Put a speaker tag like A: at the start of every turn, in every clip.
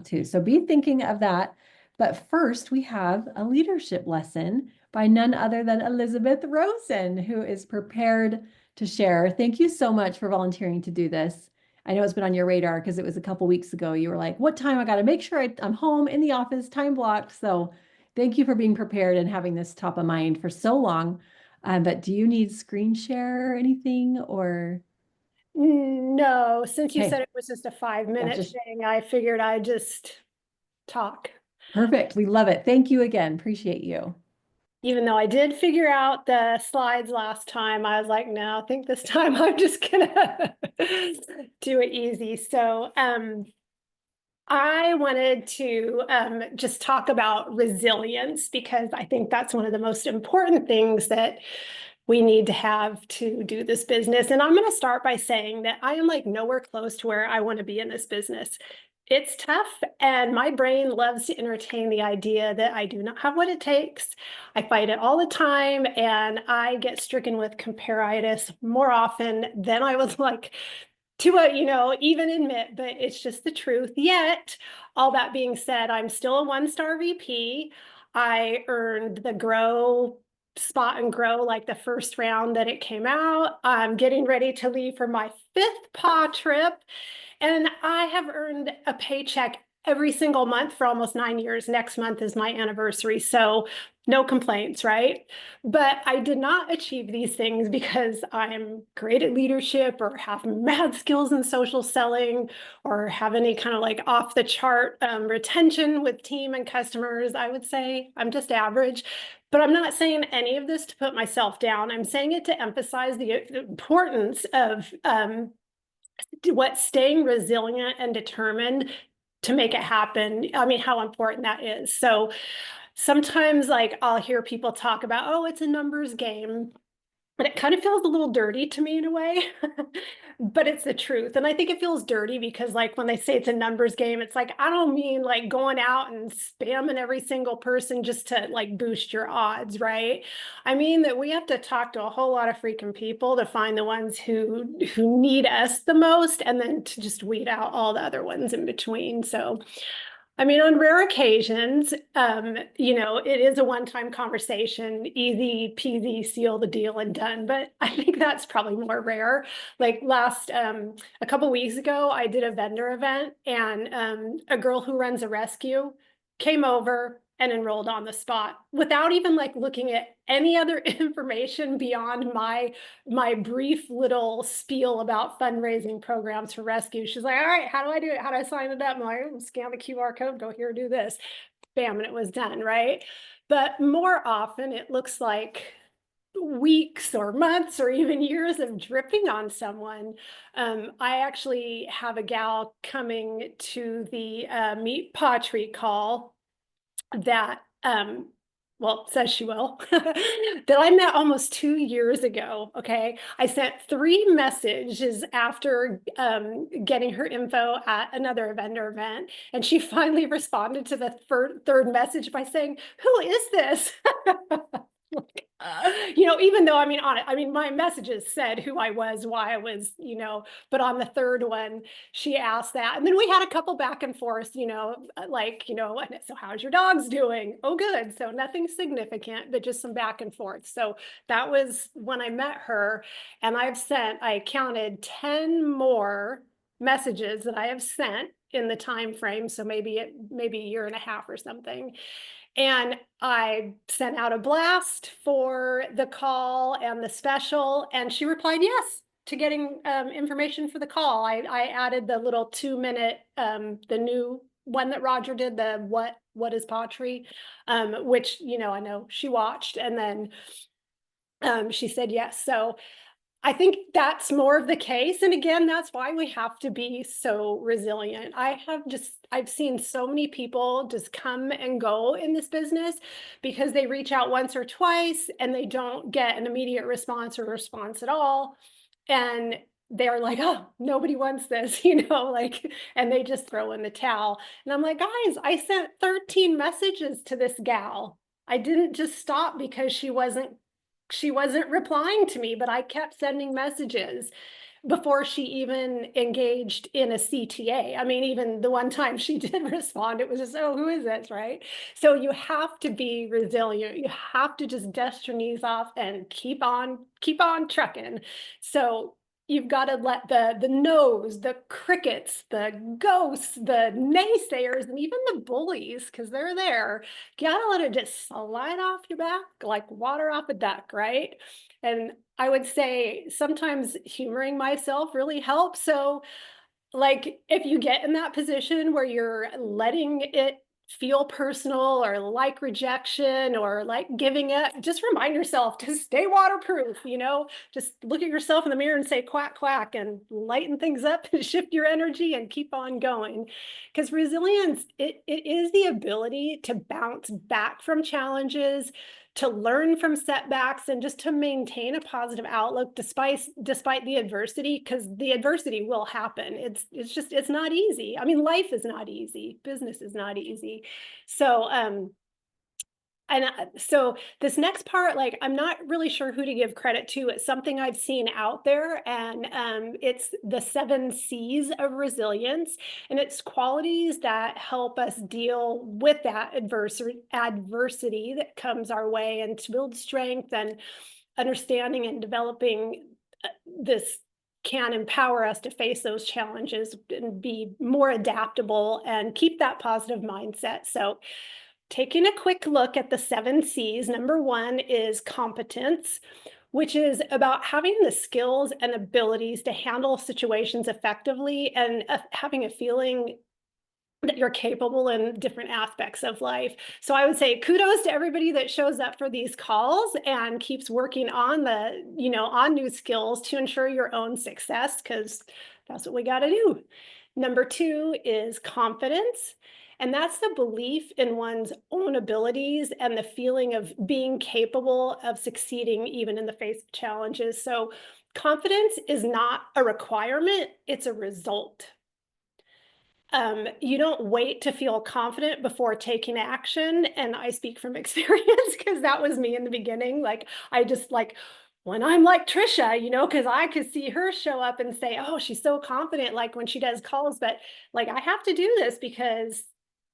A: want to. So be thinking of that. But first, we have a leadership lesson by none other than Elizabeth Rosen, who is prepared to share. Thank you so much for volunteering to do this. I know it's been on your radar because it was a couple weeks ago. You were like, what time? I got to make sure I'm home in the office, time blocked. So thank you for being prepared and having this top of mind for so long. But do you need screen share or anything or?
B: No, since you said
A: Okay,
B: it was just a
A: yeah,
B: 5-minute
A: just
B: thing, I figured I'd just talk.
A: perfect. We love it. Thank you again. Appreciate you.
B: Even though I did figure out the slides last time, I was like, no, I think this time I'm just gonna do it easy. So I wanted to just talk about resilience because I think that's one of the most important things that we need to have to do this business. And I'm going to start by saying that I am like nowhere close to where I want to be in this business. It's tough, and my brain loves to entertain the idea that I do not have what it takes. I fight it all the time, and I get stricken with comparitis more often than I would like to even admit, but it's just the truth. Yet, all that being said, I'm still a 1-star VP. I earned the grow spot and grow like the first round that it came out. I'm getting ready to leave for my 5th PA trip, and I have earned a paycheck every single month for almost 9 years. Next month is my anniversary. So no complaints, right? But I did not achieve these things because I'm great at leadership or have mad skills in social selling or have any kind of like off the chart retention with team and customers. I would say I'm just average. But I'm not saying any of this to put myself down. I'm saying it to emphasize the importance of staying resilient and determined to make it happen. I mean, how important that is. So sometimes like I'll hear people talk about, oh, it's a numbers game. But it kind of feels a little dirty to me in a way, but it's the truth. And I think it feels dirty because like when they say it's a numbers game, it's like, I don't mean like going out and spamming every single person just to like boost your odds, right? I mean that we have to talk to a whole lot of freaking people to find the ones who need us the most and then to just weed out all the other ones in between. So I mean, on rare occasions, it is a one-time conversation, easy peasy, seal the deal and done. But I think that's probably more rare. Like a couple weeks ago, I did a vendor event, and a girl who runs a rescue came over and enrolled on the spot without even like looking at any other information beyond my brief little spiel about fundraising programs for rescue. She's like, all right, how do I do it? How do I sign it up? I'm like, scan the QR code, go here, do this. Bam, and it was done, right? But more often it looks like weeks or months or even years of dripping on someone. I actually have a gal coming to the Meet Pottery call that well, says she will, that I met almost 2 years ago. Okay. I sent 3 messages after getting her info at another vendor event. And she finally responded to the third message by saying, who is this? Even though my messages said who I was, why I was, but on the third one, she asked that. And then we had a couple back and forth, so how's your dogs doing? Oh, good. So nothing significant, but just some back and forth. So that was when I met her. And I counted 10 more messages that I have sent in the time frame. So maybe a year and a half or something. And I sent out a blast for the call and the special, and she replied yes to getting information for the call. I added the little 2-minute, the new one that Roger did, the what is pottery, which I know she watched, and then she said yes. So I think that's more of the case. And again, that's why we have to be so resilient. I've seen so many people just come and go in this business because they reach out once or twice and they don't get an immediate response or response at all. And they're like, oh, nobody wants this, and they just throw in the towel. And I'm like, guys, I sent 13 messages to this gal. I didn't just stop because she wasn't replying to me, but I kept sending messages. before she even engaged in a CTA. I mean, even the one time she did respond, it was just, oh, who is this, right? So you have to be resilient. You have to just dust your knees off and keep on trucking. So you've got to let the no's, the crickets, the ghosts, the naysayers, and even the bullies, because they're there, you gotta let it just slide off your back like water off a duck, right? And I would say sometimes humoring myself really helps. So, like, if you get in that position where you're letting it feel personal or like rejection or like giving up, just remind yourself to stay waterproof, just look at yourself in the mirror and say quack, quack, and lighten things up and shift your energy and keep on going. Because resilience, it is the ability to bounce back from challenges, to learn from setbacks, and just to maintain a positive outlook despite the adversity, because the adversity will happen. It's not easy. I mean, life is not easy, business is not easy. So so this next part, like, I'm not really sure who to give credit to. It's something I've seen out there, and it's the 7 C's of resilience, and it's qualities that help us deal with that adversity that comes our way, and to build strength and understanding and developing this can empower us to face those challenges and be more adaptable and keep that positive mindset. So taking a quick look at the 7 C's, number one is competence, which is about having the skills and abilities to handle situations effectively, and having a feeling that you're capable in different aspects of life. So I would say kudos to everybody that shows up for these calls and keeps working on on new skills to ensure your own success, because that's what we got to do. Number two is confidence. And that's the belief in one's own abilities and the feeling of being capable of succeeding even in the face of challenges. So confidence is not a requirement, it's a result. You don't wait to feel confident before taking action. And I speak from experience because that was me in the beginning. Like, I just like, when I'm like Trisha, because I could see her show up and say, oh, she's so confident, like when she does calls, but like, I have to do this because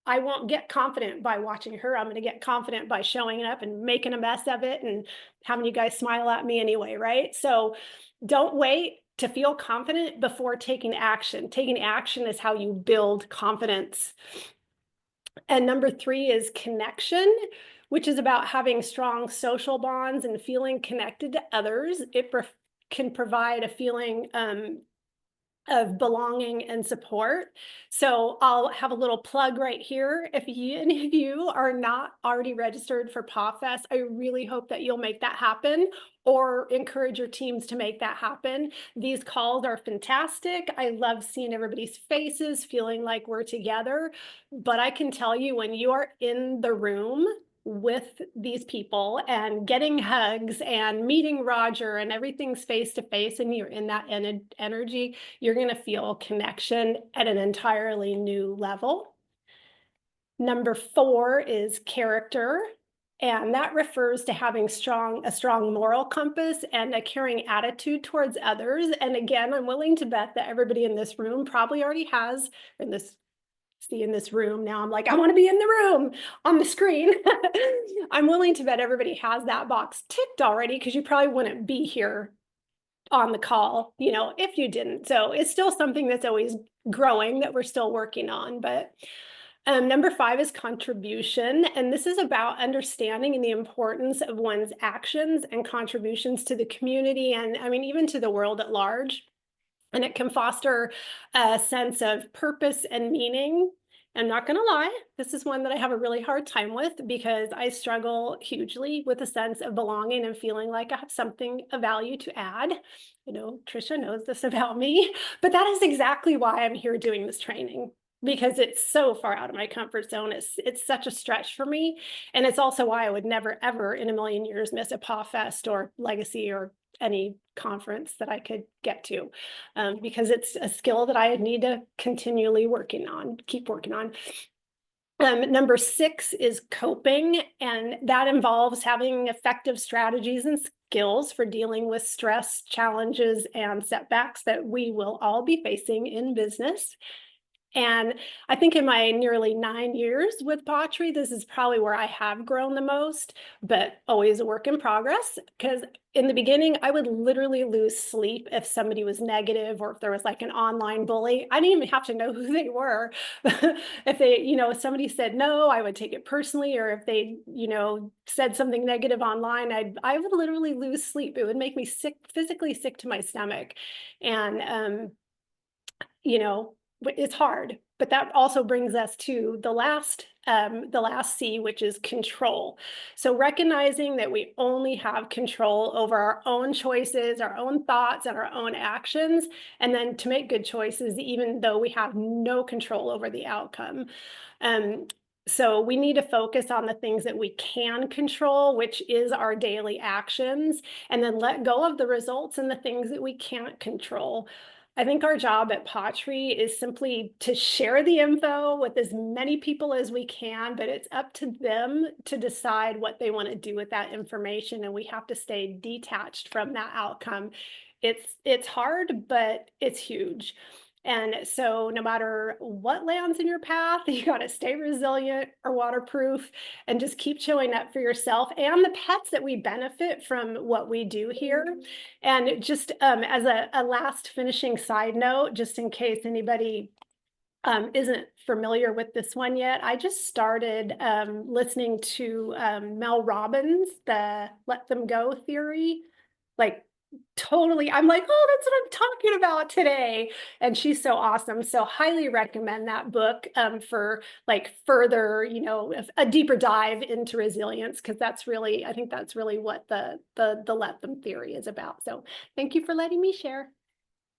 B: I won't get confident by watching her. I'm going to get confident by showing up and making a mess of it and having you guys smile at me anyway, right? So don't wait to feel confident before taking action. Taking action is how you build confidence. And number three is connection, which is about having strong social bonds and feeling connected to others. It can provide a feeling of belonging and support. So I'll have a little plug right here. If any of you are not already registered for PawFest, I really hope that you'll make that happen, or encourage your teams to make that happen. These calls are fantastic. I love seeing everybody's faces, feeling like we're together. But I can tell you, when you are in the room with these people and getting hugs and meeting Roger and everything's face to face, and you're in that energy, you're going to feel connection at an entirely new level. Number four is character. And that refers to having a strong moral compass and a caring attitude towards others. And again, I'm willing to bet that everybody in this room probably already has, in this room now, I'm like, I want to be in the room on the screen. I'm willing to bet everybody has that box ticked already, because you probably wouldn't be here on the call, if you didn't. So it's still something that's always growing, that we're still working on. But number five is contribution. And this is about understanding the importance of one's actions and contributions to the community, and I mean, even to the world at large. And it can foster a sense of purpose and meaning. I'm not going to lie, this is one that I have a really hard time with, because I struggle hugely with a sense of belonging and feeling like I have something of value to add. Trisha knows this about me, but that is exactly why I'm here doing this training, because it's so far out of my comfort zone. It's such a stretch for me. And it's also why I would never, ever in a million years miss a PawFest or Legacy or any conference that I could get to, because it's a skill that I need to continually keep working on. Number 6 is coping, and that involves having effective strategies and skills for dealing with stress, challenges, and setbacks that we will all be facing in business. And I think in my nearly 9 years with Pottery, this is probably where I have grown the most, but always a work in progress. Because in the beginning, I would literally lose sleep if somebody was negative or if there was like an online bully. I didn't even have to know who they were. If they, if somebody said no, I would take it personally. Or if they, said something negative online, I would literally lose sleep. It would make me sick, physically sick to my stomach. And, it's hard, but that also brings us to the last C, which is control. So recognizing that we only have control over our own choices, our own thoughts, and our own actions, and then to make good choices, even though we have no control over the outcome. So we need to focus on the things that we can control, which is our daily actions, and then let go of the results and the things that we can't control. I think our job at Pottery is simply to share the info with as many people as we can, but it's up to them to decide what they want to do with that information, and we have to stay detached from that outcome. It's hard, but it's huge. And so no matter what lands in your path, you got to stay resilient or waterproof and just keep showing up for yourself and the pets that we benefit from what we do here. And just as a last finishing side note, just in case anybody isn't familiar with this one yet, I just started listening to Mel Robbins, the Let Them Go theory. Like, totally, I'm like, oh, that's what I'm talking about today. And she's so awesome. So highly recommend that book for like further, a deeper dive into resilience, because I think that's really what the Let Them theory is about. So thank you for letting me share.